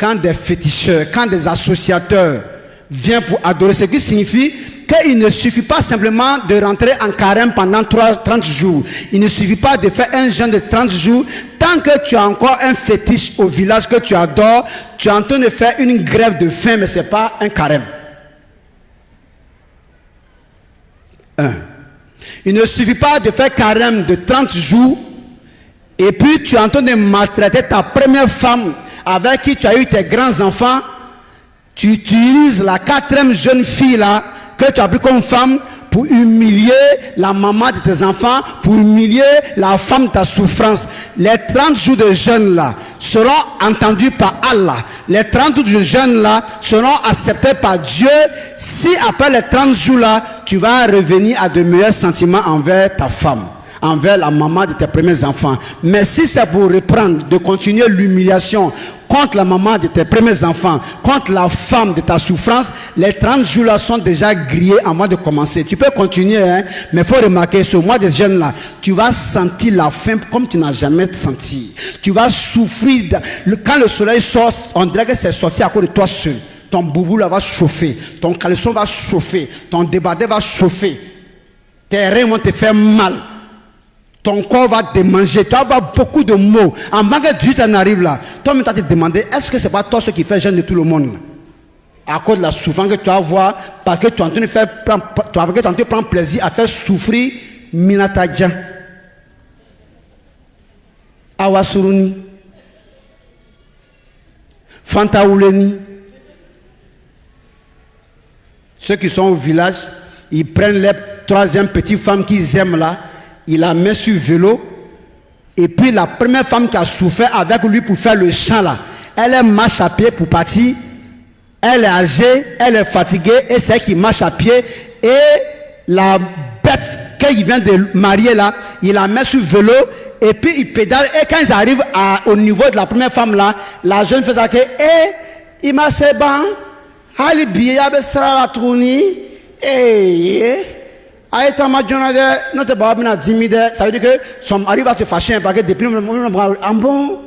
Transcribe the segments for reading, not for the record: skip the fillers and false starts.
quand des féticheurs, quand des associateurs viennent pour adorer, ce qui signifie qu'il ne suffit pas simplement de rentrer en carême pendant 30 jours. Il ne suffit pas de faire un jeûne de 30 jours. Tant que tu as encore un fétiche au village que tu adores, tu es en train de faire une grève de faim, mais ce n'est pas un carême. Il ne suffit pas de faire carême de 30 jours et puis tu es en train de maltraiter ta première femme avec qui tu as eu tes grands-enfants. Tu utilises la 4e jeune fille là que tu as pris comme femme pour humilier la maman de tes enfants, pour humilier la femme de ta souffrance. Les 30 jours de jeûne là seront entendus par Allah. Les 30 jours de jeûne là seront acceptés par Dieu si après les 30 jours là, tu vas revenir à de meilleurs sentiments envers ta femme, envers la maman de tes premiers enfants. Mais si c'est pour reprendre, de continuer l'humiliation contre la maman de tes premiers enfants, contre la femme de ta souffrance, les 30 jours là sont déjà grillés avant de commencer. Tu peux continuer, hein, mais il faut remarquer, ce mois de jeûne là, tu vas sentir la faim comme tu n'as jamais senti. Tu vas souffrir. Quand le soleil sort, on dirait que c'est sorti à cause de toi seul. Ton boubou là va chauffer, ton caleçon va chauffer, ton débardeur va chauffer, tes reins vont te faire mal. Ton corps va te manger, tu vas avoir beaucoup de maux. En manque de Dieu, tu en arrives là. Toi-même, tu vas te demander, est-ce que ce n'est pas toi ce qui fait jeûne de tout le monde là? À cause de la souffrance que tu vas avoir, parce que tu es en train de prendre plaisir à faire souffrir Minatadja, Awasuruni, Fantaouleni. Ceux qui sont au village, ils prennent les 3e petite femme qu'ils aiment là. Il la met sur vélo. Et puis la première femme qui a souffert avec lui pour faire le chant là, elle marche à pied pour partir. Elle est âgée, elle est fatiguée et c'est elle qui marche à pied. Et la bête qu'il vient de marier là, il la met sur vélo et puis il pédale. Et quand ils arrivent au niveau de la première femme là, la jeune fait ça que il m'a c'est bon, allez bien, il y a tourner et ça veut dire que son arrive à te fâcher parce que depuis en bon.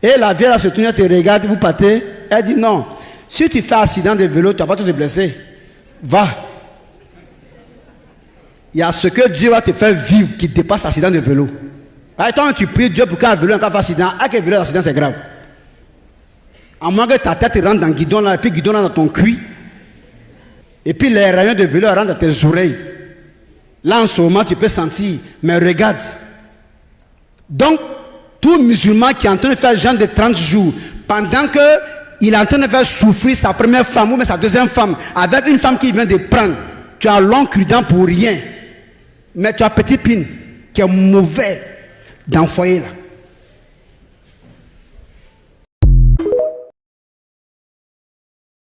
Et la vieille se tourne, te regarde, vous partez. Elle dit non. Si tu fais accident de vélo, tu n'as pas te blesser. Va. Il y a ce que Dieu va te faire vivre qui dépasse l'accident de vélo. Attends, tu pries Dieu pour qu'un vélo en cas d'accident. À quel vélo l'accident c'est grave. À moins que ta tête rentre dans le guidon là, et puis le guidon là dans ton cuir. Et puis les rayons de vélo rentrent dans tes oreilles. Là en ce moment tu peux sentir, mais regarde. Donc, tout musulman qui est en train de faire jeûne de 30 jours, pendant qu'il est en train de faire souffrir sa première femme ou même sa deuxième femme, avec une femme qui vient de prendre, tu as long crudan pour rien. Mais tu as petit pin qui est mauvais dans le foyer là.